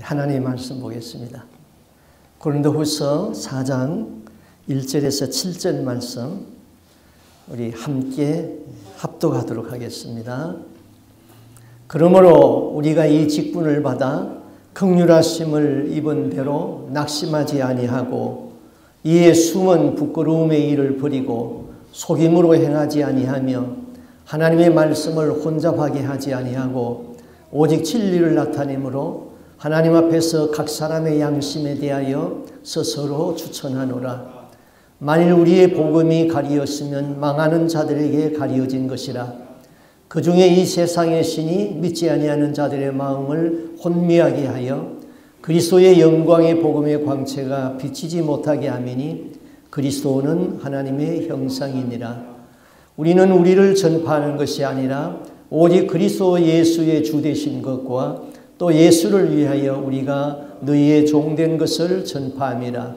하나님의 말씀 보겠습니다. 고린도후서 4장 1절에서 7절 말씀 우리 함께 합독하도록 하겠습니다. 그러므로 우리가 이 직분을 받아 긍휼하심을 입은 대로 낙심하지 아니하고 이에 숨은 부끄러움의 일을 버리고 속임으로 행하지 아니하며 하나님의 말씀을 혼잡하게 하지 아니하고 오직 진리를 나타내므로 하나님 앞에서 각 사람의 양심에 대하여 스스로 추천하노라. 만일 우리의 복음이 가리었으면 망하는 자들에게 가리어진 것이라. 그 중에 이 세상의 신이 믿지 아니하는 자들의 마음을 혼미하게 하여 그리스도의 영광의 복음의 광채가 비치지 못하게 하미니 그리스도는 하나님의 형상이니라. 우리는 우리를 전파하는 것이 아니라 오직 그리스도 예수의 주 되신 것과 또 예수를 위하여 우리가 너희의 종된 것을 전파함이라.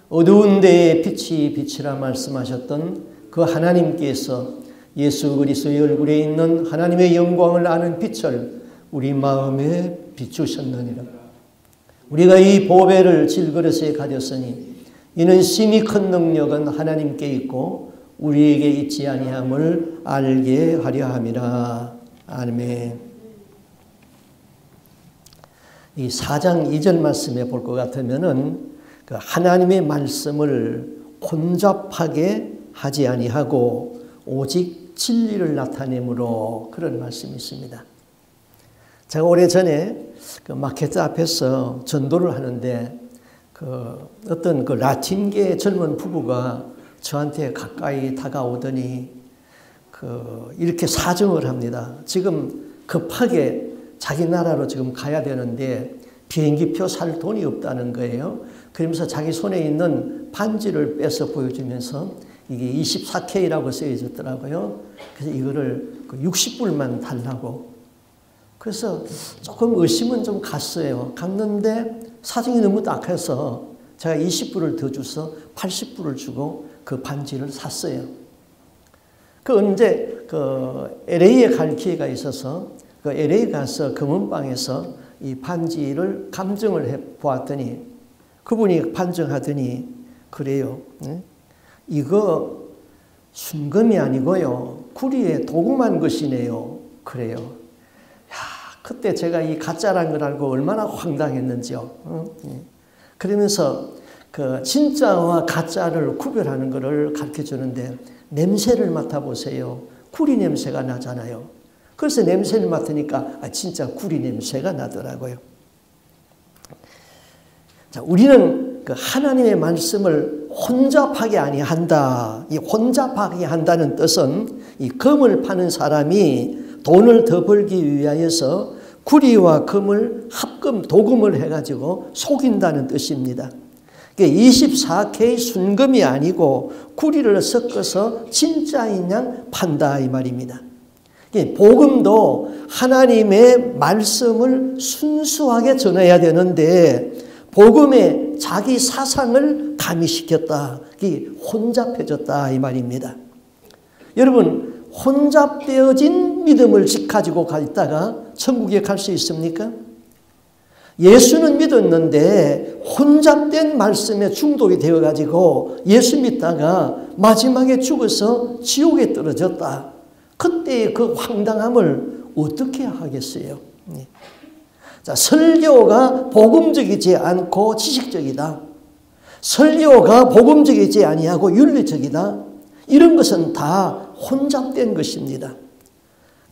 어두운 데에 빛이 빛이라 말씀하셨던 그 하나님께서 예수 그리스도의 얼굴에 있는 하나님의 영광을 아는 빛을 우리 마음에 비추셨느니라. 우리가 이 보배를 질그릇에 가졌으니 이는 심히 큰 능력은 하나님께 있고 우리에게 있지 아니함을 알게 하려 함이라. 아멘. 이 4장 2절 말씀에 볼 것 같으면은 그 하나님의 말씀을 혼잡하게 하지 아니하고 오직 진리를 나타내므로 그런 말씀이 있습니다. 제가 오래전에 그 마켓 앞에서 전도를 하는데 어떤 그 라틴계 젊은 부부가 저한테 가까이 다가오더니 이렇게 사정을 합니다. 지금 급하게 자기 나라로 지금 가야 되는데 비행기표 살 돈이 없다는 거예요. 그러면서 자기 손에 있는 반지를 빼서 보여주면서 이게 24K라고 쓰여졌더라고요. 그래서 이거를 60불만 달라고. 그래서 조금 의심은 좀 갔어요. 갔는데 사정이 너무 딱해서 제가 20불을 더 줘서 80불을 주고 그 반지를 샀어요. 언제 LA에 갈 기회가 있어서 LA 가서 금은방에서 이 반지를 감정을 해 보았더니 그분이 판정하더니 그래요. 이거 순금이 아니고요. 구리에 도금한 것이네요. 그래요. 야, 그때 제가 이 가짜란 걸 알고 얼마나 황당했는지요. 그러면서 진짜와 가짜를 구별하는 것을 가르쳐 주는데 냄새를 맡아보세요. 구리 냄새가 나잖아요. 그래서 냄새를 맡으니까 진짜 구리 냄새가 나더라고요. 자, 우리는 하나님의 말씀을 혼잡하게 아니한다. 이 혼잡하게 한다는 뜻은 이 금을 파는 사람이 돈을 더 벌기 위하여서 구리와 금을 합금, 도금을 해가지고 속인다는 뜻입니다. 24K 순금이 아니고 구리를 섞어서 진짜인 양 판다 이 말입니다. 복음도 하나님의 말씀을 순수하게 전해야 되는데 복음에 자기 사상을 가미시켰다. 혼잡해졌다 이 말입니다. 여러분 혼잡되어진 믿음을 가지고 있다가 천국에 갈 수 있습니까? 예수는 믿었는데 혼잡된 말씀에 중독이 되어가지고 예수 믿다가 마지막에 죽어서 지옥에 떨어졌다. 그때의 그 황당함을 어떻게 하겠어요? 자, 설교가 복음적이지 않고 지식적이다. 설교가 복음적이지 아니하고 윤리적이다. 이런 것은 다 혼잡된 것입니다.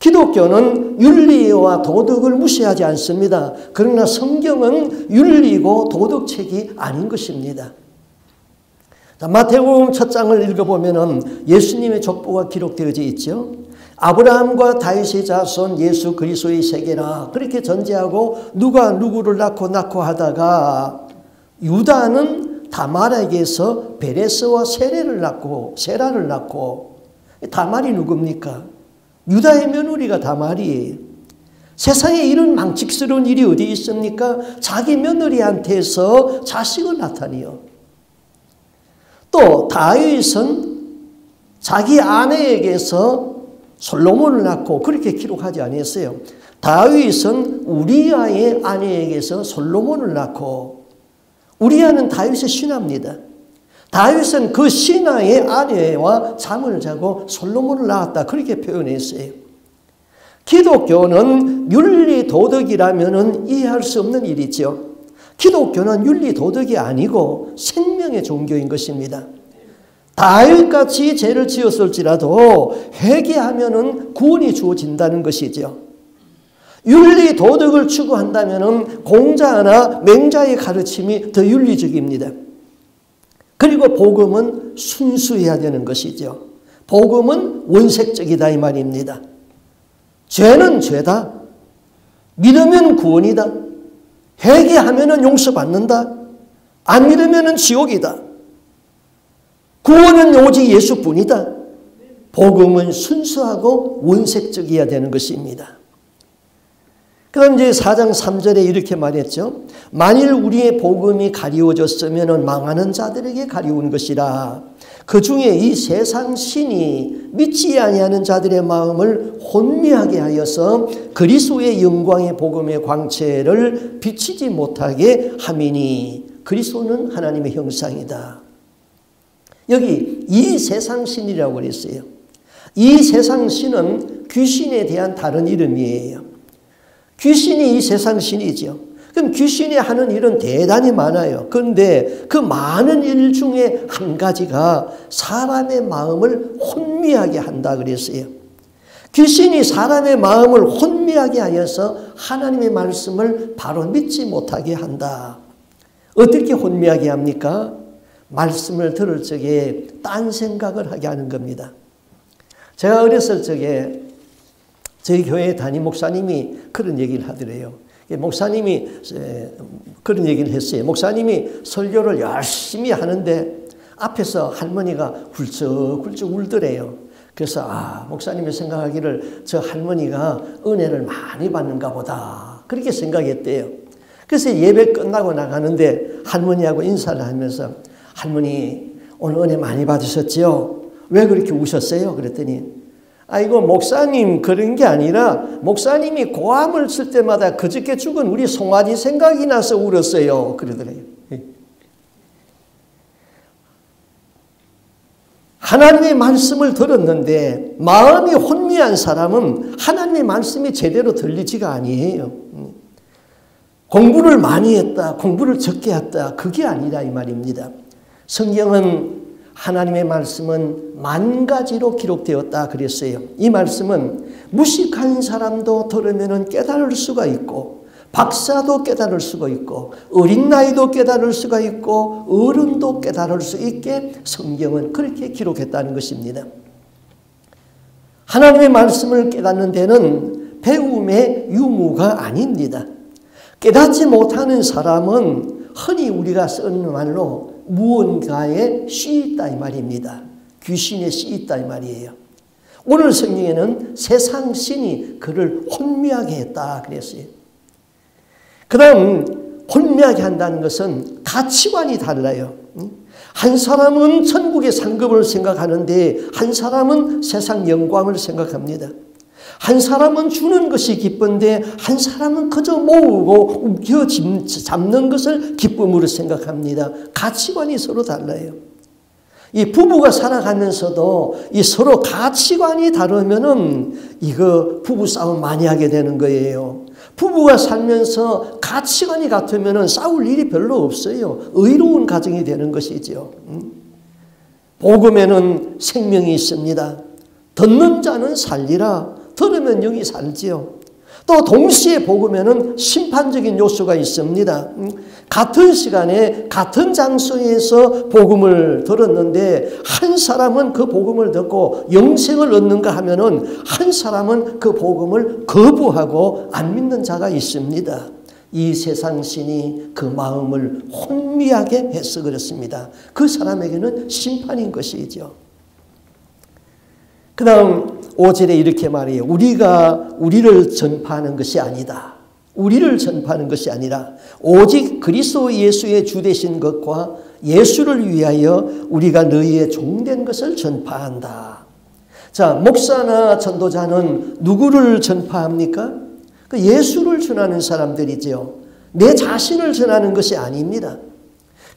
기독교는 윤리와 도덕을 무시하지 않습니다. 그러나 성경은 윤리고 도덕책이 아닌 것입니다. 자, 마태복음 첫 장을 읽어보면 예수님의 족보가 기록되어져 있죠. 아브라함과 다윗의 자손 예수 그리스도의 세계라 그렇게 전제하고 누가 누구를 낳고 하다가 유다는 다말에게서 베레스와 세라를 낳고 다말이 누굽니까? 유다의 며느리가 다말이. 세상에 이런 망측스러운 일이 어디 있습니까? 자기 며느리한테서 자식을 낳다니요. 또 다윗은 자기 아내에게서 솔로몬을 낳고 그렇게 기록하지 아니했어요. 다윗은 우리아의 아내에게서 솔로몬을 낳고, 우리아는 다윗의 신하입니다. 다윗은 그 신하의 아내와 잠을 자고 솔로몬을 낳았다, 그렇게 표현했어요. 기독교는 윤리 도덕이라면 이해할 수 없는 일이죠. 기독교는 윤리 도덕이 아니고 생명의 종교인 것입니다. 다윗같이 죄를 지었을지라도 회개하면은 구원이 주어진다는 것이죠. 윤리 도덕을 추구한다면은 공자나 맹자의 가르침이 더 윤리적입니다. 그리고 복음은 순수해야 되는 것이죠. 복음은 원색적이다 이 말입니다. 죄는 죄다. 믿으면 구원이다. 회개하면 용서받는다. 안 믿으면 지옥이다. 구원은 오직 예수뿐이다. 복음은 순수하고 원색적이어야 되는 것입니다. 그다음 이제 4장 3절에 이렇게 말했죠. 만일 우리의 복음이 가리워졌으면 망하는 자들에게 가리운 것이라. 그 중에 이 세상 신이 믿지 아니하는 자들의 마음을 혼미하게 하여서 그리스도의 영광의 복음의 광채를 비치지 못하게 함이니, 그리스도는 하나님의 형상이다. 여기 이 세상 신이라고 그랬어요. 이 세상 신은 귀신에 대한 다른 이름이에요. 귀신이 이 세상 신이죠. 그럼 귀신이 하는 일은 대단히 많아요. 그런데 그 많은 일 중에 한 가지가 사람의 마음을 혼미하게 한다 그랬어요. 귀신이 사람의 마음을 혼미하게 하여서 하나님의 말씀을 바로 믿지 못하게 한다. 어떻게 혼미하게 합니까? 말씀을 들을 적에 딴 생각을 하게 하는 겁니다. 제가 어렸을 적에 저희 교회 담임 목사님이 그런 얘기를 하더래요. 목사님이 그런 얘기를 했어요. 목사님이 설교를 열심히 하는데 앞에서 할머니가 훌쩍훌쩍 울더래요. 그래서 목사님이 생각하기를 저 할머니가 은혜를 많이 받는가 보다, 그렇게 생각했대요. 그래서 예배 끝나고 나가는데 할머니하고 인사를 하면서, 할머니 오늘 은혜 많이 받으셨지요? 왜 그렇게 우셨어요? 그랬더니, 아이고 목사님 그런 게 아니라 목사님이 고함을 칠 때마다 그저께 죽은 우리 송아지 생각이 나서 울었어요, 그러더래요. 하나님의 말씀을 들었는데 마음이 혼미한 사람은 하나님의 말씀이 제대로 들리지가 아니에요. 공부를 많이 했다, 공부를 적게 했다, 그게 아니라 이 말입니다. 성경은 하나님의 말씀은 만 가지로 기록되었다 그랬어요. 이 말씀은 무식한 사람도 들으면 깨달을 수가 있고, 박사도 깨달을 수가 있고, 어린 나이도 깨달을 수가 있고, 어른도 깨달을 수 있게 성경은 그렇게 기록했다는 것입니다. 하나님의 말씀을 깨닫는 데는 배움의 유무가 아닙니다. 깨닫지 못하는 사람은 흔히 우리가 쓰는 말로 무언가에 씨 있다 이 말입니다. 귀신에 씨 있다 이 말이에요. 오늘 성경에는 세상 신이 그를 혼미하게 했다 그랬어요. 그 다음 혼미하게 한다는 것은 가치관이 달라요. 한 사람은 천국의 상급을 생각하는데 한 사람은 세상 영광을 생각합니다. 한 사람은 주는 것이 기쁜데 한 사람은 그저 모으고 움켜 잡는 것을 기쁨으로 생각합니다. 가치관이 서로 달라요. 이 부부가 살아가면서도 이 서로 가치관이 다르면은 이거 부부 싸움 많이 하게 되는 거예요. 부부가 살면서 가치관이 같으면은 싸울 일이 별로 없어요. 의로운 가정이 되는 것이죠. 복음에는 생명이 있습니다. 듣는 자는 살리라. 들으면 영이 살지요. 또 동시에 복음에는 심판적인 요소가 있습니다. 같은 시간에 같은 장소에서 복음을 들었는데 한 사람은 그 복음을 듣고 영생을 얻는가 하면은 한 사람은 그 복음을 거부하고 안 믿는 자가 있습니다. 이 세상 신이 그 마음을 혼미하게 해서 그렇습니다. 그 사람에게는 심판인 것이죠. 그 다음 5절에 이렇게 말해요. 우리를 전파하는 것이 아니다. 우리를 전파하는 것이 아니라 오직 그리스도 예수의 주 되신 것과 예수를 위하여 우리가 너희의 종된 것을 전파한다. 자, 목사나 전도자는 누구를 전파합니까? 그 예수를 전하는 사람들이지요. 내 자신을 전하는 것이 아닙니다.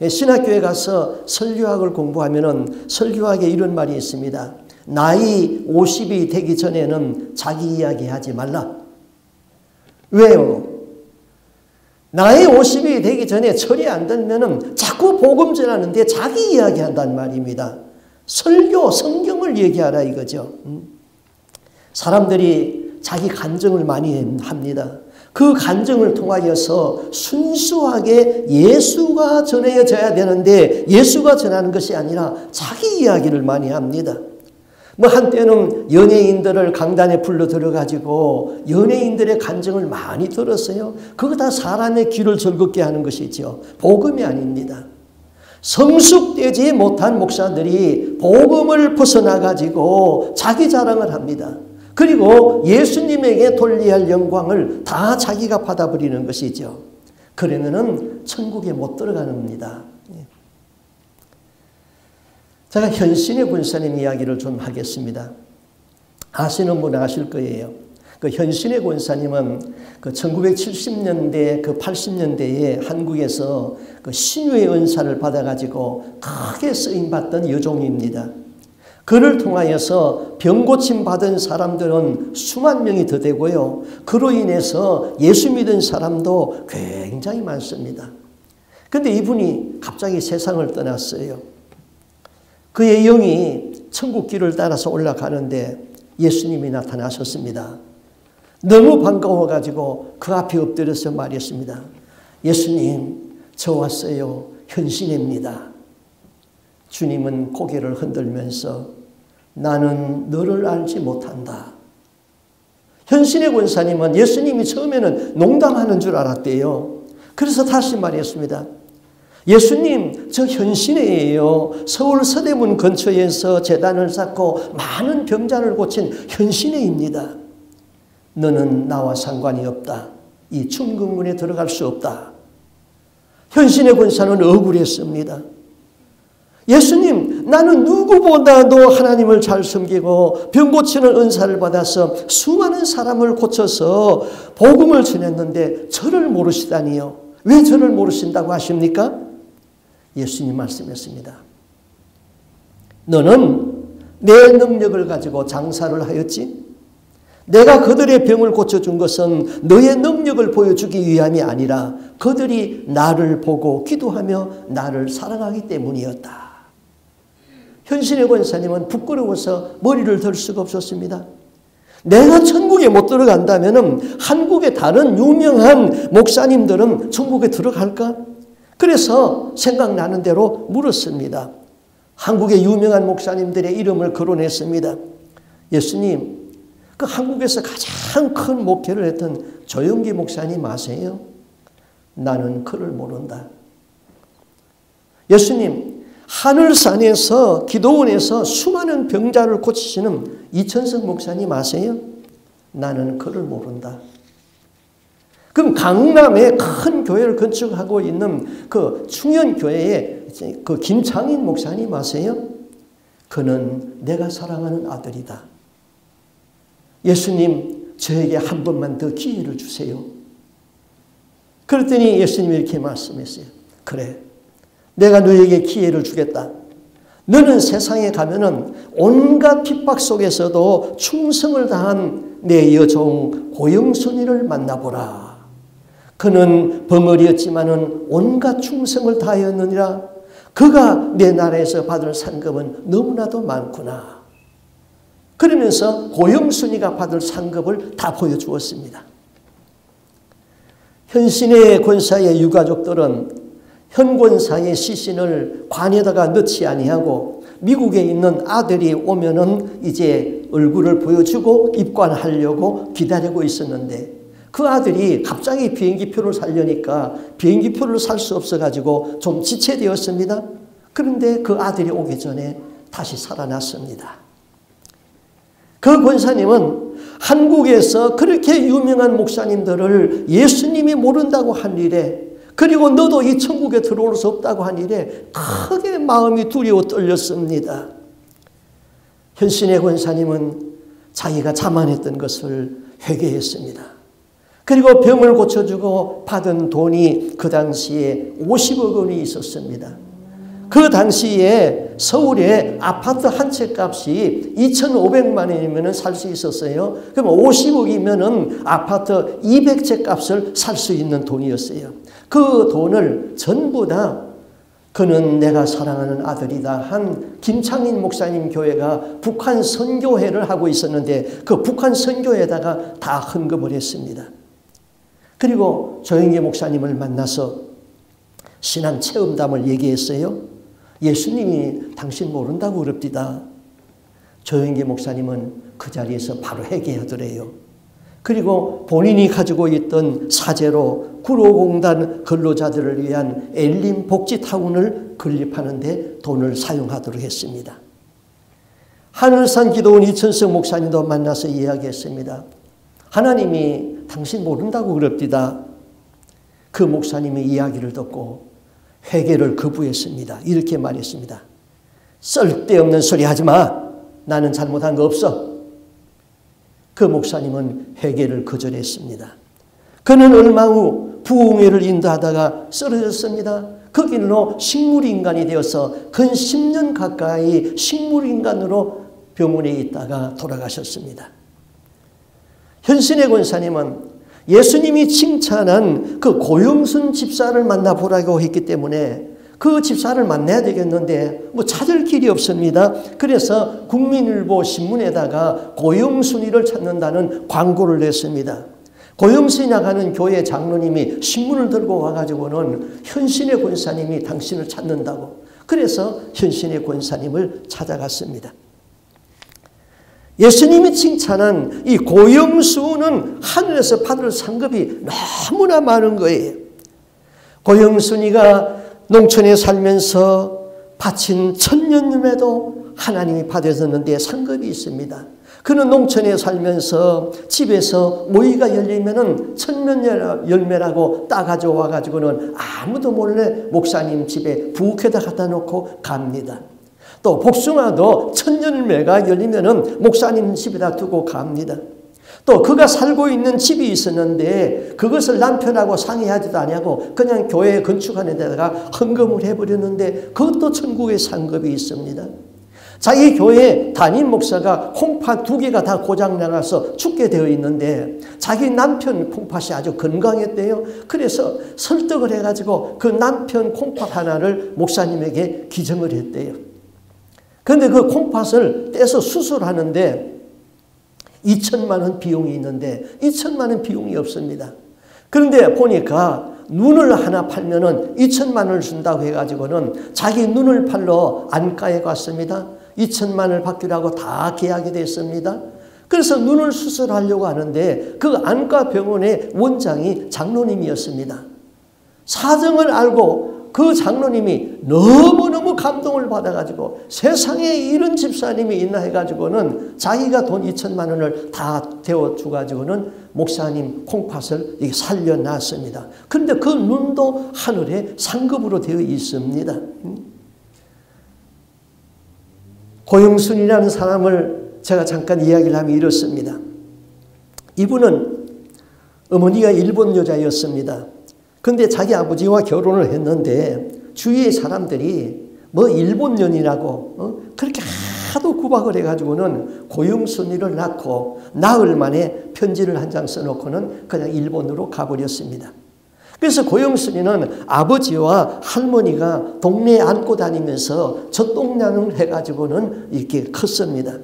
신학교에 가서 설교학을 공부하면은 설교학에 이런 말이 있습니다. 나이 50이 되기 전에는 자기 이야기 하지 말라. 왜요? 나이 50이 되기 전에 철이 안 들면은 자꾸 복음 전하는데 자기 이야기 한단 말입니다. 설교, 성경을 얘기하라 이거죠. 사람들이 자기 간증을 많이 합니다. 그 간증을 통하여서 순수하게 예수가 전해져야 되는데 예수가 전하는 것이 아니라 자기 이야기를 많이 합니다. 뭐 한때는 연예인들을 강단에 불러 들어가지고 연예인들의 간증을 많이 들었어요. 그거 다 사람의 귀를 즐겁게 하는 것이죠. 복음이 아닙니다. 성숙되지 못한 목사들이 복음을 벗어나가지고 자기 자랑을 합니다. 그리고 예수님에게 돌려야 할 영광을 다 자기가 받아버리는 것이죠. 그러면은 천국에 못 들어가는 겁니다. 제가 현신의 권사님 이야기를 좀 하겠습니다. 아시는 분 아실 거예요. 그 현신의 권사님은 그 1970년대, 그 80년대에 한국에서 그 신유의 은사를 받아가지고 크게 쓰임받던 여종입니다. 그를 통하여서 병 고침 받은 사람들은 수만 명이 더 되고요. 그로 인해서 예수 믿은 사람도 굉장히 많습니다. 그런데 이분이 갑자기 세상을 떠났어요. 그의 영이 천국 길을 따라서 올라가는데 예수님이 나타나셨습니다. 너무 반가워가지고 그 앞에 엎드려서 말했습니다. 예수님, 저 왔어요. 현신입니다. 주님은 고개를 흔들면서 나는 너를 알지 못한다. 현신의 권사님은 예수님이 처음에는 농담하는 줄 알았대요. 그래서 다시 말했습니다. 예수님, 저 현신이에요. 서울 서대문 근처에서 제단을 쌓고 많은 병자를 고친 현신이입니다. 너는 나와 상관이 없다. 이 충극문에 들어갈 수 없다. 현신의 권사는 억울했습니다. 예수님, 나는 누구보다도 하나님을 잘 섬기고 병 고치는 은사를 받아서 수많은 사람을 고쳐서 복음을 전했는데 저를 모르시다니요. 왜 저를 모르신다고 하십니까? 예수님 말씀했습니다. 너는 내 능력을 가지고 장사를 하였지? 내가 그들의 병을 고쳐준 것은 너의 능력을 보여주기 위함이 아니라 그들이 나를 보고 기도하며 나를 사랑하기 때문이었다. 현신의 권사님은 부끄러워서 머리를 들 수가 없었습니다. 내가 천국에 못 들어간다면 한국의 다른 유명한 목사님들은 천국에 들어갈까? 그래서 생각나는 대로 물었습니다. 한국의 유명한 목사님들의 이름을 거론했습니다. 예수님, 그 한국에서 가장 큰 목회를 했던 조영기 목사님 아세요? 나는 그를 모른다. 예수님, 하늘산에서 기도원에서 수많은 병자를 고치시는 이천석 목사님 아세요? 나는 그를 모른다. 그럼 강남에 큰 교회를 건축하고 있는 그 충현교회의 그 김창인 목사님 아세요? 그는 내가 사랑하는 아들이다. 예수님, 저에게 한 번만 더 기회를 주세요. 그랬더니 예수님이 이렇게 말씀했어요. 그래, 내가 너에게 기회를 주겠다. 너는 세상에 가면은 온갖 핍박 속에서도 충성을 다한 내 여종 고영순이를 만나보라. 그는 벙어리였지만은 온갖 충성을 다하였느니라. 그가 내 나라에서 받을 상급은 너무나도 많구나. 그러면서 고영순이가 받을 상급을 다 보여주었습니다. 현신의 권사의 유가족들은 현 권사의 시신을 관에다가 넣지 아니하고 미국에 있는 아들이 오면은 이제 얼굴을 보여주고 입관하려고 기다리고 있었는데 그 아들이 갑자기 비행기표를 사려니까 비행기표를 살 수 없어가지고 좀 지체되었습니다. 그런데 그 아들이 오기 전에 다시 살아났습니다. 그 권사님은 한국에서 그렇게 유명한 목사님들을 예수님이 모른다고 한 일에 그리고 너도 이 천국에 들어올 수 없다고 한 일에 크게 마음이 두려워 떨렸습니다. 현신의 권사님은 자기가 자만했던 것을 회개했습니다. 그리고 병을 고쳐주고 받은 돈이 그 당시에 50억 원이 있었습니다. 그 당시에 서울에 아파트 한 채 값이 2,500만 원이면 살 수 있었어요. 그럼 50억이면 아파트 200채 값을 살 수 있는 돈이었어요. 그 돈을 전부 다 그는 내가 사랑하는 아들이다 한 김창인 목사님 교회가 북한 선교회를 하고 있었는데 그 북한 선교회에다가 다 헌금을 했습니다. 그리고 조영기 목사님을 만나서 신앙 체험담을 얘기했어요. 예수님이 당신 모른다고 그럽디다. 조영기 목사님은 그 자리에서 바로 회개하더래요. 그리고 본인이 가지고 있던 사재로 구로공단 근로자들을 위한 엘림 복지타운을 건립하는데 돈을 사용하도록 했습니다. 하늘산 기도원 이천석 목사님도 만나서 이야기했습니다. 하나님이 당신 모른다고 그럽디다. 그 목사님의 이야기를 듣고 회개를 거부했습니다. 이렇게 말했습니다. 쓸데없는 소리 하지 마. 나는 잘못한 거 없어. 그 목사님은 회개를 거절했습니다. 그는 얼마 후 부흥회를 인도하다가 쓰러졌습니다. 그 길로 식물인간이 되어서 근 10년 가까이 식물인간으로 병원에 있다가 돌아가셨습니다. 현신의 권사님은 예수님이 칭찬한 그 고영순 집사를 만나보라고 했기 때문에 그 집사를 만나야 되겠는데 찾을 길이 없습니다. 그래서 국민일보 신문에다가 고영순이를 찾는다는 광고를 냈습니다. 고영순이 나가는 교회 장로님이 신문을 들고 와가지고는 현신의 권사님이 당신을 찾는다고. 그래서 현신의 권사님을 찾아갔습니다. 예수님이 칭찬한 이 고영순은 하늘에서 받을 상급이 너무나 많은 거예요. 고영순이가 농촌에 살면서 바친 천년임에도 하나님이 받아줬는데 상급이 있습니다. 그는 농촌에 살면서 집에서 모이가 열리면은 천년 열매라고 따가지고 와가지고는 아무도 몰래 목사님 집에 부엌에다 갖다 놓고 갑니다. 또 복숭아도 천년매가 열리면은 목사님 집에다 두고 갑니다. 또 그가 살고 있는 집이 있었는데 그것을 남편하고 상의하지도 아니하고 그냥 교회 건축하는 데다가 헌금을 해버렸는데 그것도 천국의 상급이 있습니다. 자기 교회 담임 목사가 콩팥 2개가 다 고장나서 죽게 되어 있는데 자기 남편 콩팥이 아주 건강했대요. 그래서 설득을 해가지고 그 남편 콩팥 하나를 목사님에게 기증을 했대요. 그런데 그 콩팥을 떼서 수술하는데 2천만 원 비용이 있는데 2천만 원 비용이 없습니다. 그런데 보니까 눈을 하나 팔면은 2천만 원을 준다고 해가지고는 자기 눈을 팔러 안과에 갔습니다. 2천만 원을 받기로 하고 다 계약이 됐습니다. 그래서 눈을 수술하려고 하는데 그 안과 병원의 원장이 장로님이었습니다. 사정을 알고 그 장로님이 너무너무 감동을 받아가지고 세상에 이런 집사님이 있나 해가지고는 자기가 돈 2천만 원을 다 데워주가지고는 목사님 콩팥을 살려놨습니다. 그런데 그 눈도 하늘에 상급으로 되어 있습니다. 고영순이라는 사람을 제가 잠깐 이야기를 하면 이렇습니다. 이분은 어머니가 일본 여자였습니다. 근데 자기 아버지와 결혼을 했는데 주위의 사람들이 뭐 일본년이라고 그렇게 하도 구박을 해가지고는 고영순이를 낳고 나흘 만에 편지를 한 장 써놓고는 그냥 일본으로 가버렸습니다. 그래서 고영순이는 아버지와 할머니가 동네에 안고 다니면서 젖동냥을 해가지고는 이렇게 컸습니다.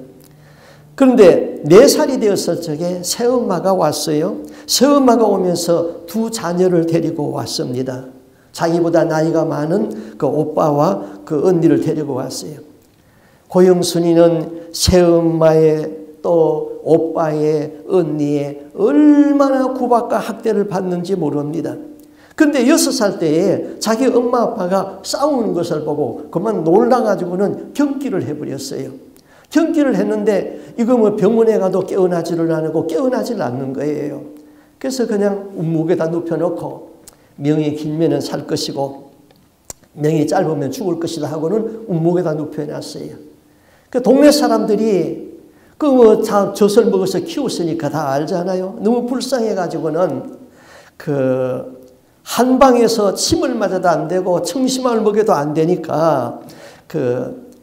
그런데 4살이 되었을 적에 새엄마가 왔어요. 새엄마가 오면서 2 자녀를 데리고 왔습니다. 자기보다 나이가 많은 그 오빠와 그 언니를 데리고 왔어요. 고영순이는 새엄마의 또 오빠의 언니의 얼마나 구박과 학대를 받는지 모릅니다. 그런데 6살 때에 자기 엄마 아빠가 싸우는 것을 보고 그만 놀라가지고는 경기를 해버렸어요. 경기를 했는데 이거 뭐 병원에 가도 깨어나지를 않고 깨어나질 않는 거예요. 그래서 그냥 운목에다 눕혀놓고 명이 길면은 살 것이고 명이 짧으면 죽을 것이다 하고는 운목에다 눕혀놨어요. 그 동네 사람들이 그 뭐 다 젖을 먹어서 키웠으니까 다 알잖아요. 너무 불쌍해가지고는 한 방에서 침을 맞아도 안 되고 청심환을 먹여도 안 되니까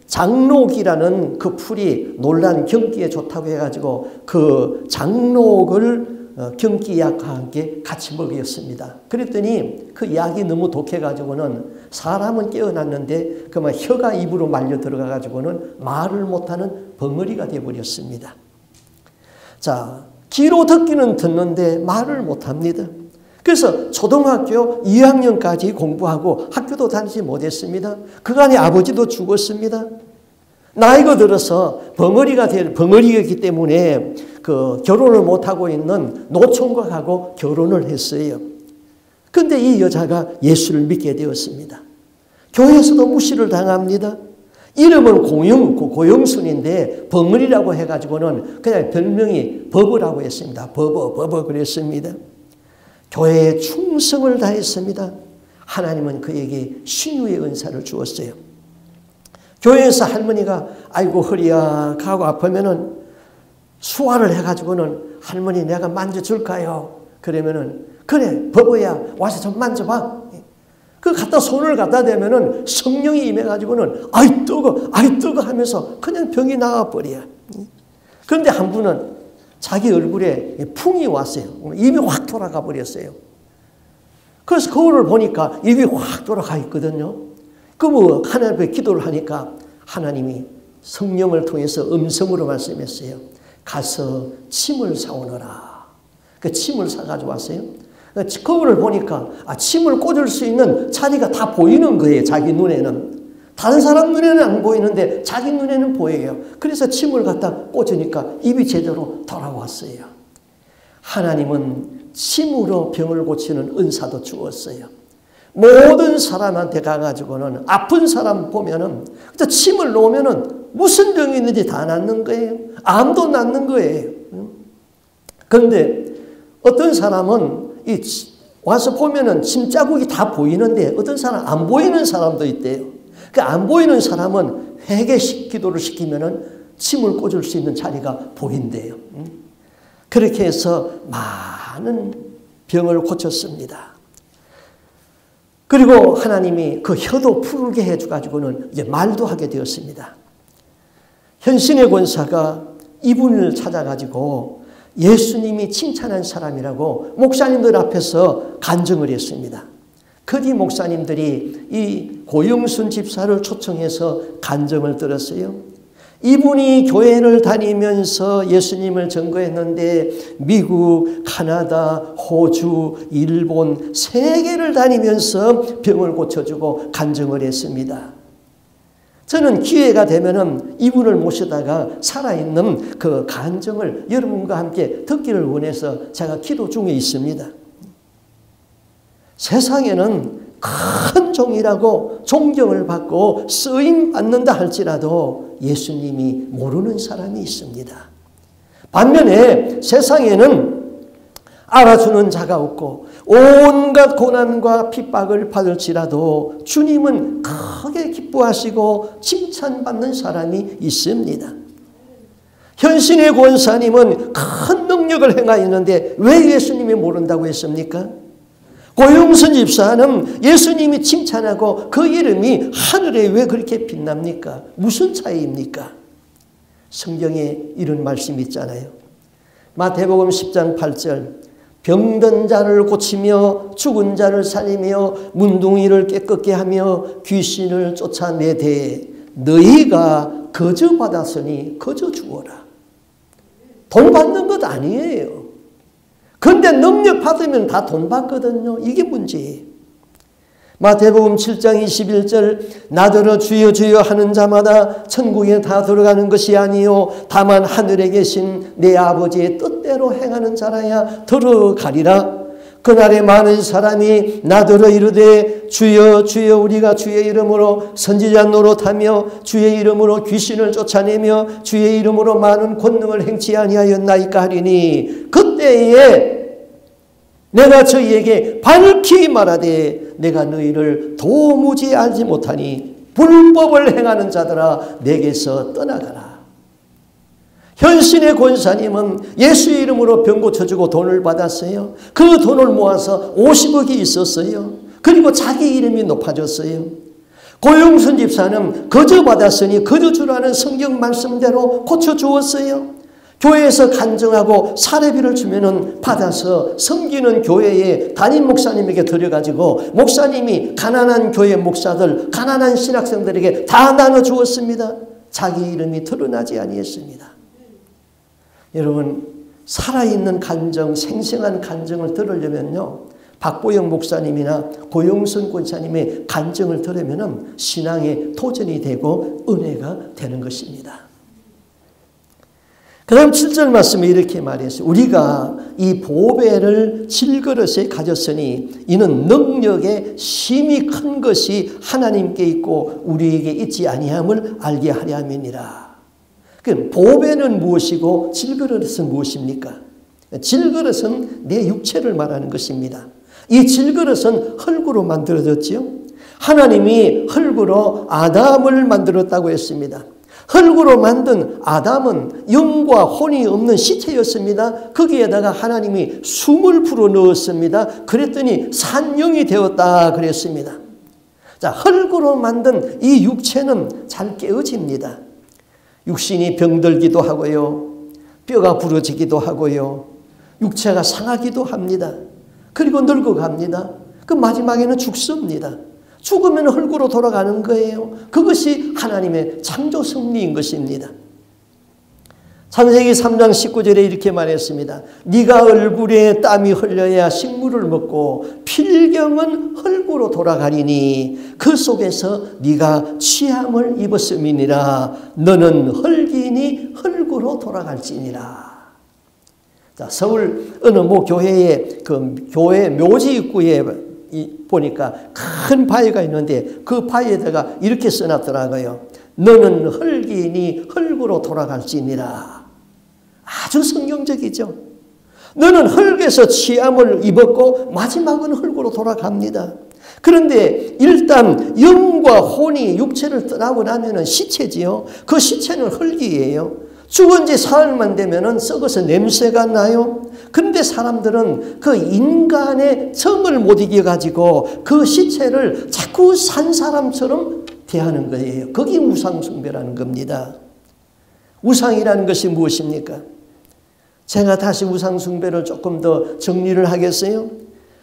장록이라는 그 풀이 놀란 경기에 좋다고 해가지고 그 장록을 경기약과 함께 같이 먹였습니다. 그랬더니 그 약이 너무 독해가지고는 사람은 깨어났는데 그만 혀가 입으로 말려 들어가가지고는 말을 못하는 벙어리가 되어버렸습니다. 자, 귀로 듣기는 듣는데 말을 못합니다. 그래서 초등학교 2학년까지 공부하고 학교도 다니지 못했습니다. 그간에 아버지도 죽었습니다. 나이가 들어서 벙어리였기 때문에 결혼을 못하고 있는 노총각하고 결혼을 했어요. 그런데 이 여자가 예수를 믿게 되었습니다. 교회에서도 무시를 당합니다. 이름은 고영순인데 벙어리라고 해가지고는 그냥 별명이 버버라고 했습니다. 버버 그랬습니다. 교회에 충성을 다했습니다. 하나님은 그에게 신유의 은사를 주었어요. 교회에서 할머니가 아이고 허리야 하고 아프면은 수화를 해가지고는 할머니 내가 만져줄까요? 그러면은 그래 버버야 와서 좀 만져봐. 갖다 손을 갖다 대면은 성령이 임해가지고는 아이 뜨거 하면서 그냥 병이 나와버려. 그런데 한 분은 자기 얼굴에 풍이 왔어요. 입이 확 돌아가 버렸어요. 그래서 거울을 보니까 입이 확 돌아가 있거든요. 하나님 앞에 기도를 하니까 하나님이 성령을 통해서 음성으로 말씀했어요. 가서 침을 사오너라. 그 침을 사가지고 왔어요. 거울을 보니까 침을 꽂을 수 있는 자리가 다 보이는 거예요. 자기 눈에는. 다른 사람 눈에는 안 보이는데 자기 눈에는 보여요. 그래서 침을 갖다 꽂으니까 입이 제대로 돌아왔어요. 하나님은 침으로 병을 고치는 은사도 주었어요. 모든 사람한테 가가지고는 아픈 사람 보면은 침을 놓으면은 무슨 병이 있는지 다 낫는 거예요. 암도 낫는 거예요. 그런데 어떤 사람은 와서 보면은 침자국이 다 보이는데 어떤 사람 안 보이는 사람도 있대요. 그 안 보이는 사람은 회개 기도를 시키면은 침을 꽂을 수 있는 자리가 보인대요. 그렇게 해서 많은 병을 고쳤습니다. 그리고 하나님이 그 혀도 푸르게 해줘가지고는 이제 말도 하게 되었습니다. 현신의 권사가 이분을 찾아가지고 예수님이 칭찬한 사람이라고 목사님들 앞에서 간증을 했습니다. 그 뒤 목사님들이 이 고영순 집사를 초청해서 간증을 들었어요. 이분이 교회를 다니면서 예수님을 증거했는데 미국, 카나다, 호주, 일본, 세계를 다니면서 병을 고쳐주고 간증을 했습니다. 저는 기회가 되면은 이분을 모시다가 살아있는 그 간증을 여러분과 함께 듣기를 원해서 제가 기도 중에 있습니다. 세상에는 큰 종이라고 존경을 받고 쓰임 받는다 할지라도 예수님이 모르는 사람이 있습니다. 반면에 세상에는 알아주는 자가 없고 온갖 고난과 핍박을 받을지라도 주님은 크게 기뻐하시고 칭찬받는 사람이 있습니다. 현신의 권사님은 큰 능력을 행하였는데 왜 예수님이 모른다고 했습니까? 고영순 집사는 예수님이 칭찬하고 그 이름이 하늘에 왜 그렇게 빛납니까? 무슨 차이입니까? 성경에 이런 말씀이 있잖아요. 마태복음 10장 8절 병든 자를 고치며 죽은 자를 살리며 문둥이를 깨끗게 하며 귀신을 쫓아내되 너희가 거저 받았으니 거저 주어라. 돈 받는 것 아니에요. 그런데 능력 받으면 다 돈 받거든요. 이게 문제예요. 마태복음 7장 21절 나더러 주여 주여 하는 자마다 천국에 다 들어가는 것이 아니요 다만 하늘에 계신 내 아버지의 뜻대로 행하는 자라야 들어가리라. 그날에 많은 사람이 나더러 이르되 주여 주여 우리가 주의 이름으로 선지자 노릇하며 주의 이름으로 귀신을 쫓아내며 주의 이름으로 많은 권능을 행치 아니하였나이까 하리니 그때에 내가 저희에게 밝히 말하되 내가 너희를 도무지 알지 못하니 불법을 행하는 자들아 내게서 떠나가라. 현신의 권사님은 예수의 이름으로 병 고쳐주고 돈을 받았어요. 그 돈을 모아서 50억이 있었어요. 그리고 자기 이름이 높아졌어요. 고용순 집사는 거저 받았으니 거저 주라는 성경 말씀대로 고쳐주었어요. 교회에서 간증하고 사례비를 주면은 받아서 섬기는 교회에 담임 목사님에게 드려가지고 목사님이 가난한 교회 목사들, 가난한 신학생들에게 다 나눠주었습니다. 자기 이름이 드러나지 아니했습니다. 여러분, 살아있는 간증, 생생한 간증을 들으려면요, 박보영 목사님이나 고용순 권사님의 간증을 들으면 신앙의 도전이 되고 은혜가 되는 것입니다. 그 다음 7절 말씀에 이렇게 말했어요. 우리가 이 보배를 질그릇에 가졌으니 이는 능력의 심히 큰 것이 하나님께 있고 우리에게 있지 아니함을 알게 하려 함이니라. 그 보배는 무엇이고 질그릇은 무엇입니까? 질그릇은 내 육체를 말하는 것입니다. 이 질그릇은 흙으로 만들어졌지요. 하나님이 흙으로 아담을 만들었다고 했습니다. 흙으로 만든 아담은 영과 혼이 없는 시체였습니다. 거기에다가 하나님이 숨을 불어 넣었습니다. 그랬더니 산영이 되었다 그랬습니다. 자, 흙으로 만든 이 육체는 잘 깨어집니다. 육신이 병들기도 하고요. 뼈가 부러지기도 하고요. 육체가 상하기도 합니다. 그리고 늙어갑니다. 그 마지막에는 죽습니다. 죽으면 흙으로 돌아가는 거예요. 그것이 하나님의 창조 섭리인 것입니다. 창세기 3장 19절에 이렇게 말했습니다. 네가 얼굴에 땀이 흘려야 식물을 먹고 필경은 흙으로 돌아가리니 그 속에서 네가 취함을 입었음이니라. 너는 흙이니 흙으로 돌아갈지니라. 자, 서울 어느 모 교회의 그 교회 묘지 입구에 보니까 큰 바위가 있는데 그 바위에다가 이렇게 써놨더라고요. 너는 흙이니 흙으로 돌아갈지니라. 아주 성경적이죠. 너는 흙에서 취함을 입었고 마지막은 흙으로 돌아갑니다. 그런데 일단 영과 혼이 육체를 떠나고 나면은 시체지요. 그 시체는 흙이에요. 죽은 지 사흘만 되면은 썩어서 냄새가 나요. 그런데 사람들은 그 인간의 정을 못 이겨가지고 그 시체를 자꾸 산 사람처럼 대하는 거예요. 그게 우상숭배라는 겁니다. 우상이라는 것이 무엇입니까? 제가 다시 우상숭배를 조금 더 정리를 하겠어요.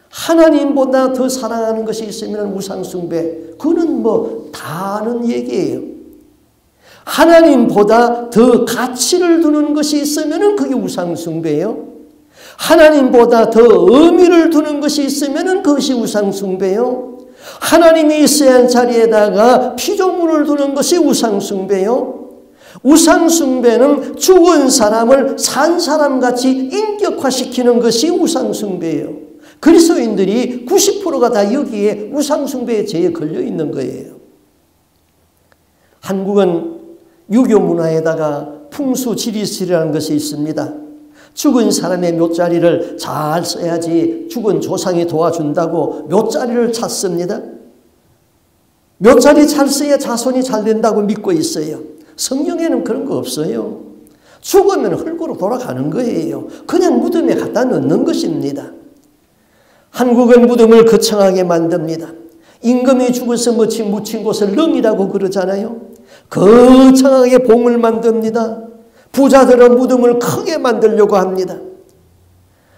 하나님보다 더 사랑하는 것이 있으면 우상숭배, 그거는 뭐 다 아는 얘기예요. 하나님보다 더 가치를 두는 것이 있으면 그게 우상숭배예요. 하나님보다 더 의미를 두는 것이 있으면 그것이 우상숭배예요. 하나님이 있어야 할 자리에다가 피조물을 두는 것이 우상숭배예요. 우상숭배는 죽은 사람을 산 사람같이 인격화시키는 것이 우상숭배예요. 그리스도인들이 90%가 다 여기에 우상숭배의 죄에 걸려 있는 거예요. 한국은 유교 문화에다가 풍수지리설이라는 것이 있습니다. 죽은 사람의 묘자리를 잘 써야지 죽은 조상이 도와준다고 묘자리를 찾습니다. 묘자리 잘 써야 자손이 잘 된다고 믿고 있어요. 성경에는 그런 거 없어요. 죽으면 흙으로 돌아가는 거예요. 그냥 무덤에 갖다 넣는 것입니다. 한국은 무덤을 거창하게 만듭니다. 임금이 죽어서 묻힌 곳을 릉이라고 그러잖아요. 거창하게 봉을 만듭니다. 부자들은 무덤을 크게 만들려고 합니다.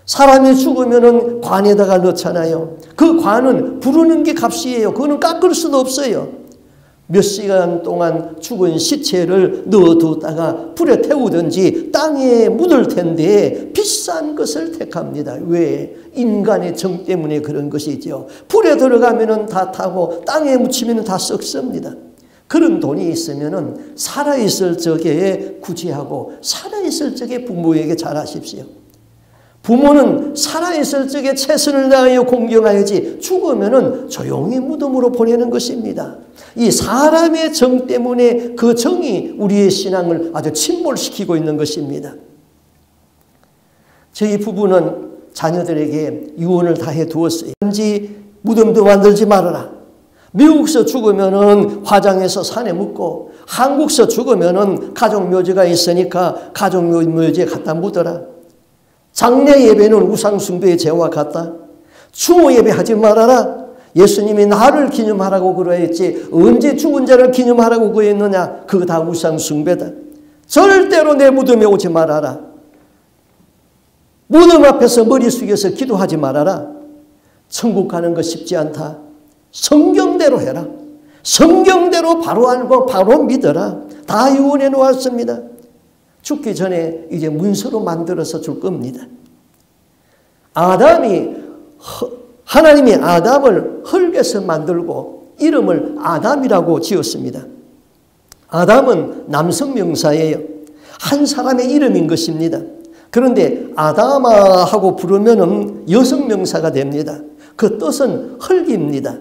사람이 죽으면 관에다가 넣잖아요. 그 관은 부르는 게 값이에요. 그거는 깎을 수도 없어요. 몇 시간 동안 죽은 시체를 넣어두다가 불에 태우든지 땅에 묻을 텐데 비싼 것을 택합니다. 왜? 인간의 정 때문에 그런 것이죠. 불에 들어가면 다 타고 땅에 묻히면 다 썩습니다. 그런 돈이 있으면 살아있을 적에 구제하고 살아있을 적에 부모에게 잘하십시오. 부모는 살아있을 적에 최선을 다하여 공경하여지 죽으면 조용히 무덤으로 보내는 것입니다. 이 사람의 정 때문에 그 정이 우리의 신앙을 아주 침몰시키고 있는 것입니다. 저희 부부는 자녀들에게 유언을 다 해두었어요. 단지 무덤도 만들지 말아라. 미국서 죽으면 화장해서 산에 묻고 한국서 죽으면은 가족묘지가 있으니까 가족묘지에 갖다 묻어라. 장례 예배는 우상숭배의 죄와 같다. 추모 예배 하지 말아라. 예수님이 나를 기념하라고 그러했지 언제 죽은 자를 기념하라고 그랬느냐. 그거 다 우상숭배다. 절대로 내 무덤에 오지 말아라. 무덤 앞에서 머리 숙여서 기도하지 말아라. 천국 가는 거 쉽지 않다. 성경대로 해라. 성경대로 바로 알고 바로 믿어라. 다 유언해 놓았습니다. 죽기 전에 이제 문서로 만들어서 줄 겁니다. 하나님이 아담을 흙에서 만들고 이름을 아담이라고 지었습니다. 아담은 남성 명사예요. 한 사람의 이름인 것입니다. 그런데 아담아 하고 부르면 여성 명사가 됩니다. 그 뜻은 흙입니다.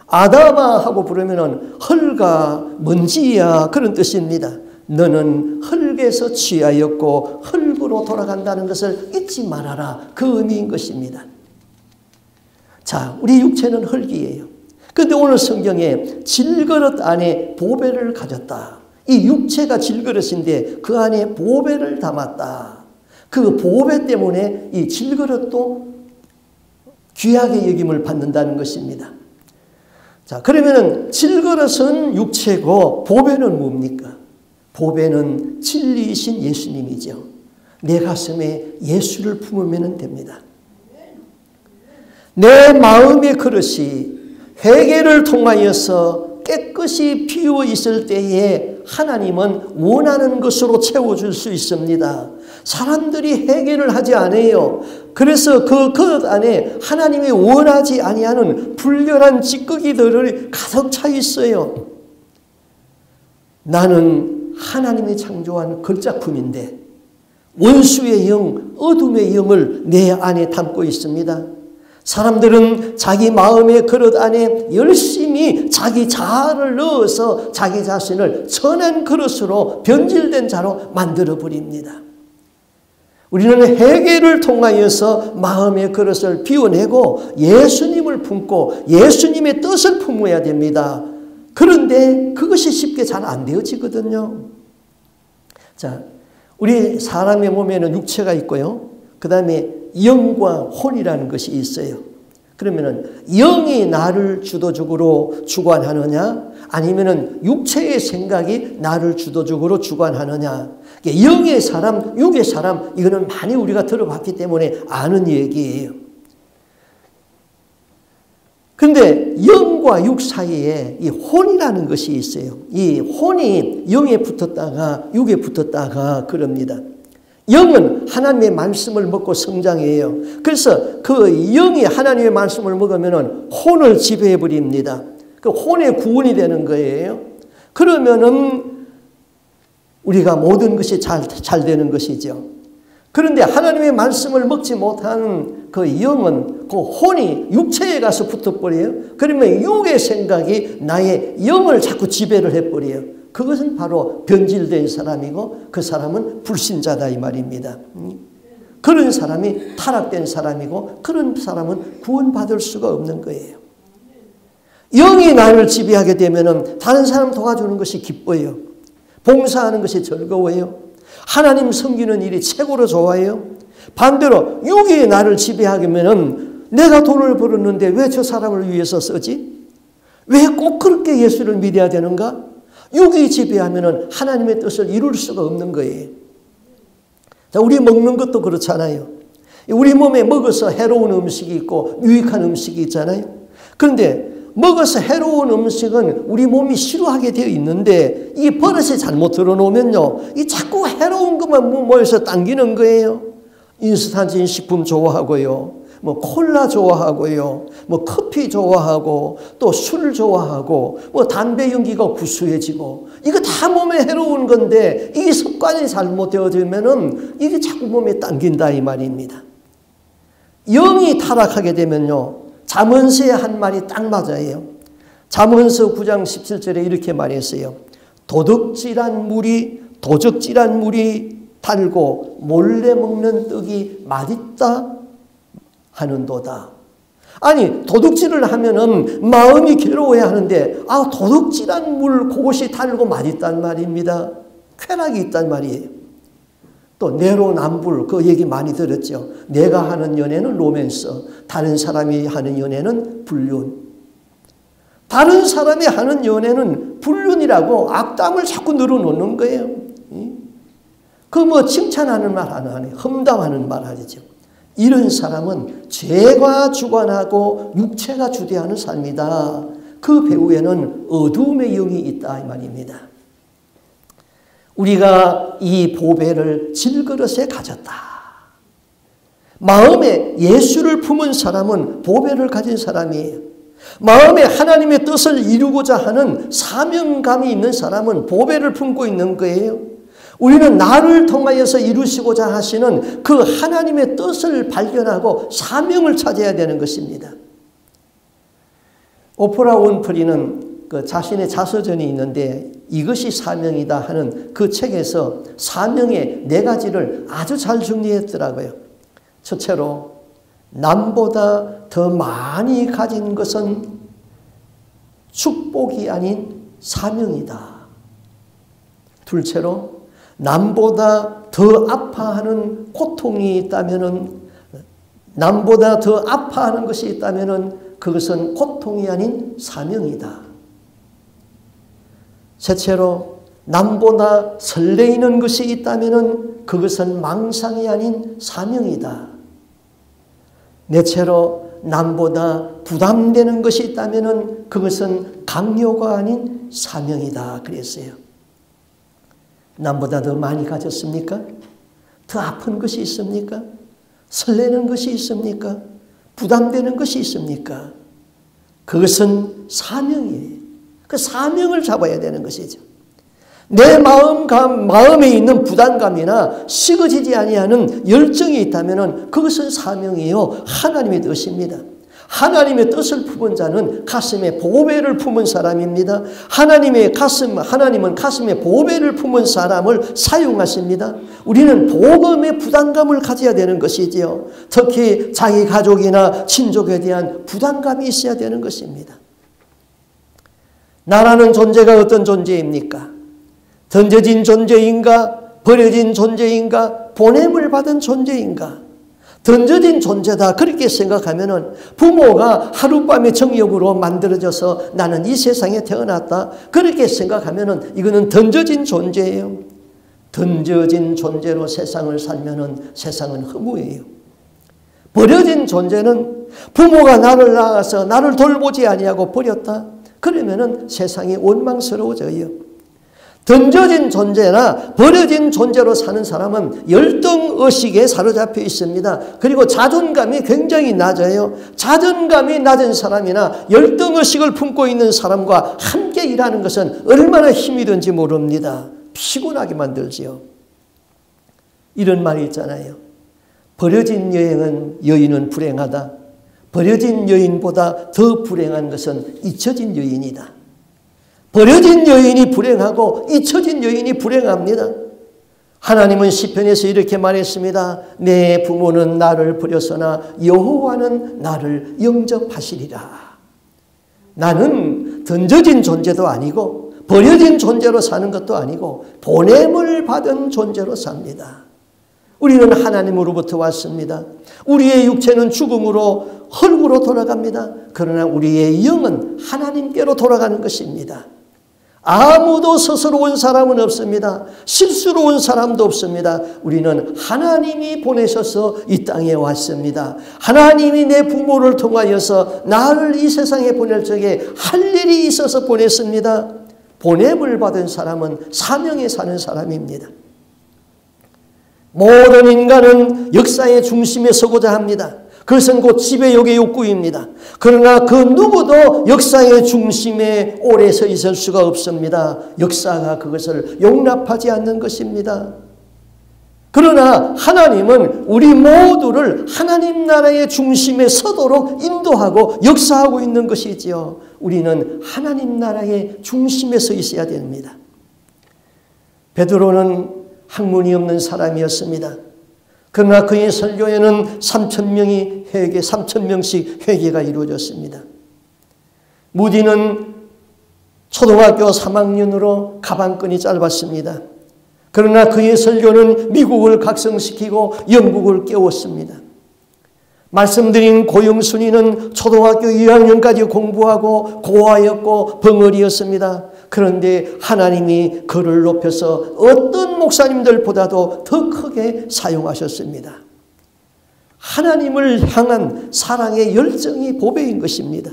아담아 하고 부르면 흙아 먼지야 그런 뜻입니다. 너는 흙에서 취하였고 흙으로 돌아간다는 것을 잊지 말아라. 그 의미인 것입니다. 자, 우리 육체는 흙이에요. 그런데 오늘 성경에 질그릇 안에 보배를 가졌다. 이 육체가 질그릇인데 그 안에 보배를 담았다. 그 보배 때문에 이 질그릇도 귀하게 여김을 받는다는 것입니다. 자, 그러면은 질그릇은 육체고 보배는 뭡니까? 보배는 진리이신 예수님이죠. 내 가슴에 예수를 품으면 됩니다. 내 마음의 그릇이 회개를 통하여서 깨끗이 비워 있을 때에 하나님은 원하는 것으로 채워줄 수 있습니다. 사람들이 회개를 하지 않아요. 그래서 그 그릇 안에 하나님이 원하지 아니하는 불결한 찌꺼기들이 가득 차 있어요. 나는 하나님이 창조한 걸작품인데 원수의 영, 어둠의 영을 내 안에 담고 있습니다. 사람들은 자기 마음의 그릇 안에 열심히 자기 자아를 넣어서 자기 자신을 천한 그릇으로 변질된 자로 만들어버립니다. 우리는 회개를 통하여서 마음의 그릇을 비워내고 예수님을 품고 예수님의 뜻을 품어야 됩니다. 그런데 그것이 쉽게 잘 안 되어지거든요. 자, 우리 사람의 몸에는 육체가 있고요. 그 다음에 영과 혼이라는 것이 있어요. 그러면은 영이 나를 주도적으로 주관하느냐 아니면은 육체의 생각이 나를 주도적으로 주관하느냐. 영의 사람, 육의 사람 이거는 많이 우리가 들어봤기 때문에 아는 얘기예요. 그런데 영과 육 사이에 이 혼이라는 것이 있어요. 이 혼이 영에 붙었다가 육에 붙었다가 그럽니다. 영은 하나님의 말씀을 먹고 성장해요. 그래서 그 영이 하나님의 말씀을 먹으면 혼을 지배해 버립니다. 그 혼의 구원이 되는 거예요. 그러면은 우리가 모든 것이 잘 되는 것이죠. 그런데 하나님의 말씀을 먹지 못한 그 영은 그 혼이 육체에 가서 붙어버려요. 그러면 육의 생각이 나의 영을 자꾸 지배를 해버려요. 그것은 바로 변질된 사람이고 그 사람은 불신자다 이 말입니다. 그런 사람이 타락된 사람이고 그런 사람은 구원받을 수가 없는 거예요. 영이 나를 지배하게 되면 다른 사람 도와주는 것이 기뻐요. 봉사하는 것이 즐거워요. 하나님 섬기는 일이 최고로 좋아요. 반대로 육이 나를 지배하게 되면 내가 돈을 벌었는데 왜 저 사람을 위해서 쓰지? 왜 꼭 그렇게 예수를 믿어야 되는가? 육이 지배하면 하나님의 뜻을 이룰 수가 없는 거예요. 자, 우리 먹는 것도 그렇잖아요. 우리 몸에 먹어서 해로운 음식이 있고 유익한 음식이 있잖아요. 그런데 먹어서 해로운 음식은 우리 몸이 싫어하게 되어 있는데 이 버릇이 잘못 들어놓으면요, 이 자꾸 해로운 것만 모여서 당기는 거예요. 인스턴트 식품 좋아하고요. 뭐 콜라 좋아하고요. 뭐 커피 좋아하고 또 술 좋아하고 뭐 담배 연기가 구수해지고 이거 다 몸에 해로운 건데 이 습관이 잘못되어지면은 이게 자꾸 몸에 당긴다 이 말입니다. 영이 타락하게 되면요. 잠언서의 한 말이 딱 맞아요. 잠언서 9장 17절에 이렇게 말했어요. 도적질한 물이 달고 몰래 먹는 떡이 맛있다 하는도다. 아니 도둑질을 하면은 마음이 괴로워야 하는데 도둑질한 물 그것이 달고 맛있단 말입니다. 쾌락이 있단 말이에요. 또 내로남불 그 얘기 많이 들었죠. 내가 하는 연애는 로맨스, 다른 사람이 하는 연애는 불륜. 다른 사람이 하는 연애는 불륜이라고 악담을 자꾸 늘어놓는 거예요. 그 뭐 칭찬하는 말 하나 하네. 험담하는 말 하죠. 이런 사람은 죄가 주관하고 육체가 주대하는 삶이다. 그 배후에는 어둠의 영이 있다 이 말입니다. 우리가 이 보배를 질그릇에 가졌다. 마음에 예수를 품은 사람은 보배를 가진 사람이에요. 마음에 하나님의 뜻을 이루고자 하는 사명감이 있는 사람은 보배를 품고 있는 거예요. 우리는 나를 통하여서 이루시고자 하시는 그 하나님의 뜻을 발견하고 사명을 찾아야 되는 것입니다. 오프라 윈프리는 그 자신의 자서전이 있는데 이것이 사명이다 하는 그 책에서 사명의 4가지를 아주 잘 정리했더라고요. 첫째로 남보다 더 많이 가진 것은 축복이 아닌 사명이다. 둘째로 남보다 더 아파하는 고통이 있다면은 남보다 더 아파하는 것이 있다면은 그것은 고통이 아닌 사명이다. 셋째로 남보다 설레이는 것이 있다면은 그것은 망상이 아닌 사명이다. 넷째로 남보다 부담되는 것이 있다면은 그것은 강요가 아닌 사명이다. 그랬어요. 남보다 더 많이 가졌습니까? 더 아픈 것이 있습니까? 설레는 것이 있습니까? 부담되는 것이 있습니까? 그것은 사명이에요. 그 사명을 잡아야 되는 것이죠. 내 마음에 있는 부담감이나 식어지지 아니하는 열정이 있다면 그것은 사명이요 하나님의 뜻입니다. 하나님의 뜻을 품은 자는 가슴에 보배를 품은 사람입니다. 하나님은 가슴에 보배를 품은 사람을 사용하십니다. 우리는 복음의 부담감을 가져야 되는 것이지요. 특히 자기 가족이나 친족에 대한 부담감이 있어야 되는 것입니다. 나라는 존재가 어떤 존재입니까? 던져진 존재인가? 버려진 존재인가? 보냄을 받은 존재인가? 던져진 존재다 그렇게 생각하면은 부모가 하룻밤의 정욕으로 만들어져서 나는 이 세상에 태어났다 그렇게 생각하면은 이거는 던져진 존재예요. 던져진 존재로 세상을 살면은 세상은 허무해요. 버려진 존재는 부모가 나를 낳아서 나를 돌보지 아니하고 버렸다 그러면은 세상이 원망스러워져요. 던져진 존재나 버려진 존재로 사는 사람은 열등의식에 사로잡혀 있습니다. 그리고 자존감이 굉장히 낮아요. 자존감이 낮은 사람이나 열등의식을 품고 있는 사람과 함께 일하는 것은 얼마나 힘이 든지 모릅니다. 피곤하게 만들지요. 이런 말이 있잖아요. 버려진 여인은 불행하다. 버려진 여인보다 더 불행한 것은 잊혀진 여인이다. 버려진 여인이 불행하고 잊혀진 여인이 불행합니다. 하나님은 시편에서 이렇게 말했습니다. 내 부모는 나를 버렸으나 여호와는 나를 영접하시리라. 나는 던져진 존재도 아니고 버려진 존재로 사는 것도 아니고 보냄을 받은 존재로 삽니다. 우리는 하나님으로부터 왔습니다. 우리의 육체는 죽음으로 흙으로 돌아갑니다. 그러나 우리의 영은 하나님께로 돌아가는 것입니다. 아무도 스스로 온 사람은 없습니다. 실수로 온 사람도 없습니다. 우리는 하나님이 보내셔서 이 땅에 왔습니다. 하나님이 내 부모를 통하여서 나를 이 세상에 보낼 적에 할 일이 있어서 보냈습니다. 보냄을 받은 사람은 사명에 사는 사람입니다. 모든 인간은 역사의 중심에 서고자 합니다. 그것은 곧 지배욕의 욕구입니다. 그러나 그 누구도 역사의 중심에 오래 서 있을 수가 없습니다. 역사가 그것을 용납하지 않는 것입니다. 그러나 하나님은 우리 모두를 하나님 나라의 중심에 서도록 인도하고 역사하고 있는 것이지요. 우리는 하나님 나라의 중심에 서 있어야 됩니다. 베드로는 학문이 없는 사람이었습니다. 그러나 그의 설교에는 3,000명씩 회개가 이루어졌습니다. 무디는 초등학교 3학년으로 가방끈이 짧았습니다. 그러나 그의 설교는 미국을 각성시키고 영국을 깨웠습니다. 말씀드린 고영순이는 초등학교 2학년까지 공부하고 고아였고 벙어리였습니다. 그런데 하나님이 그를 높여서 어떤 목사님들보다도 더 크게 사용하셨습니다. 하나님을 향한 사랑의 열정이 보배인 것입니다.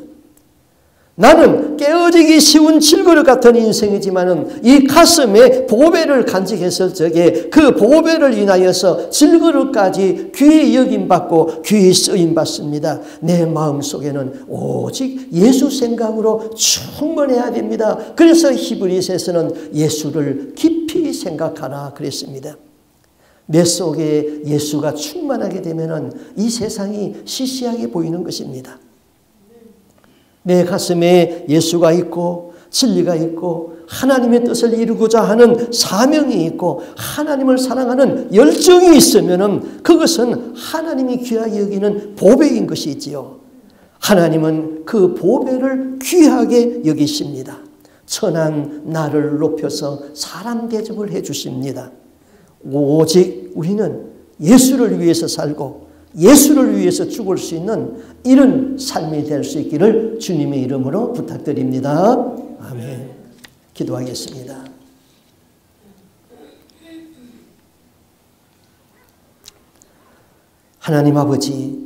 나는 깨어지기 쉬운 질그릇 같은 인생이지만은 이 가슴에 보배를 간직했을 적에 그 보배를 인하여서 질그릇까지 귀히 여김받고 귀히 쓰임받습니다. 내 마음속에는 오직 예수 생각으로 충만해야 됩니다. 그래서 히브리서에서는 예수를 깊이 생각하라 그랬습니다. 내 속에 예수가 충만하게 되면은 이 세상이 시시하게 보이는 것입니다. 내 가슴에 예수가 있고 진리가 있고 하나님의 뜻을 이루고자 하는 사명이 있고 하나님을 사랑하는 열정이 있으면 그것은 하나님이 귀하게 여기는 보배인 것이지요. 하나님은 그 보배를 귀하게 여기십니다. 천한 나를 높여서 사람 대접을 해 주십니다. 오직 우리는 예수를 위해서 살고 예수를 위해서 죽을 수 있는 이런 삶이 될 수 있기를 주님의 이름으로 부탁드립니다. 아멘. 기도하겠습니다. 하나님 아버지,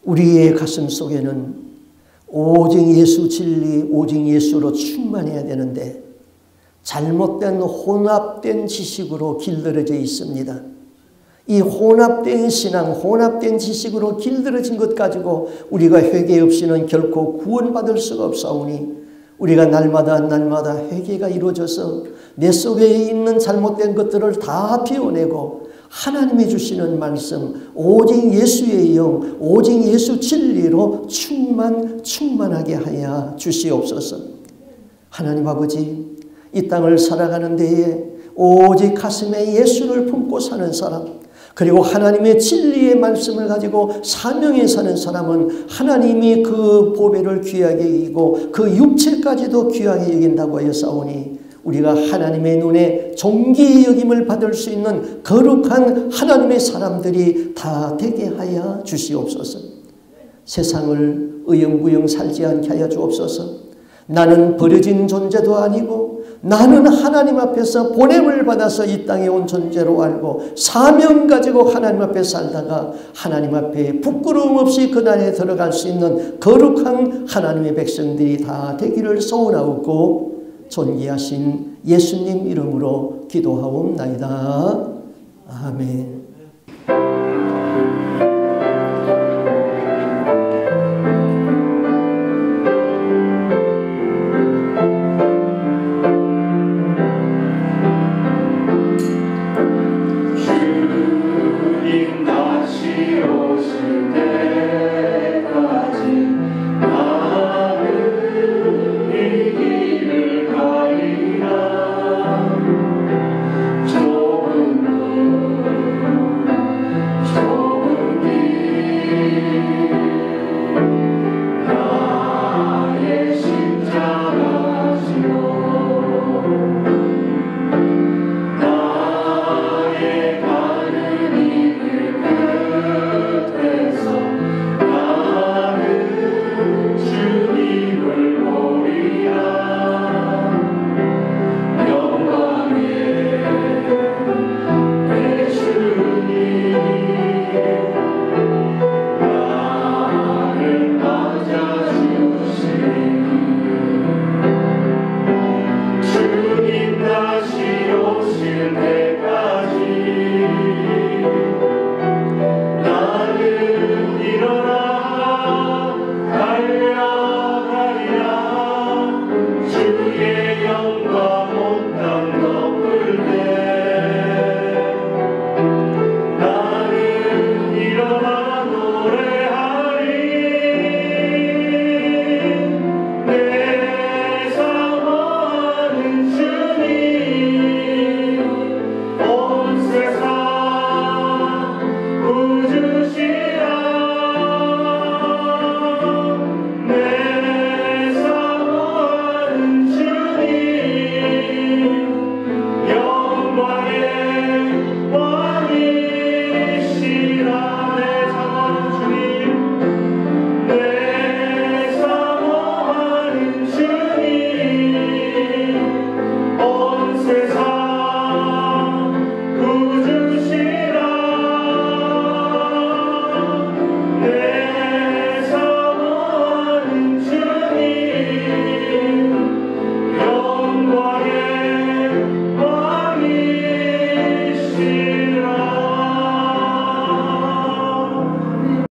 우리의 가슴 속에는 오직 예수 진리, 오직 예수로 충만해야 되는데 잘못된 혼합된 지식으로 길들여져 있습니다. 이 혼합된 신앙, 혼합된 지식으로 길들여진 것 가지고 우리가 회개 없이는 결코 구원받을 수가 없사오니 우리가 날마다 회개가 이루어져서 내 속에 있는 잘못된 것들을 다 비워내고 하나님이 주시는 말씀, 오직 예수의 영, 오직 예수 진리로 충만하게 하여 주시옵소서. 하나님 아버지, 이 땅을 살아가는 데에 오직 가슴에 예수를 품고 사는 사람, 그리고 하나님의 진리의 말씀을 가지고 사명에 사는 사람은 하나님이 그 보배를 귀하게 여기고 그 육체까지도 귀하게 여긴다고 하였사오니 우리가 하나님의 눈에 존귀 여김을 받을 수 있는 거룩한 하나님의 사람들이 다 되게 하여 주시옵소서. 세상을 의영부영 살지 않게 하여 주옵소서. 나는 버려진 존재도 아니고 나는 하나님 앞에서 보냄을 받아서 이 땅에 온 존재로 알고 사명 가지고 하나님 앞에 살다가 하나님 앞에 부끄러움 없이 그날에 들어갈 수 있는 거룩한 하나님의 백성들이 다 되기를 소원하옵고 존귀하신 예수님 이름으로 기도하옵나이다. 아멘.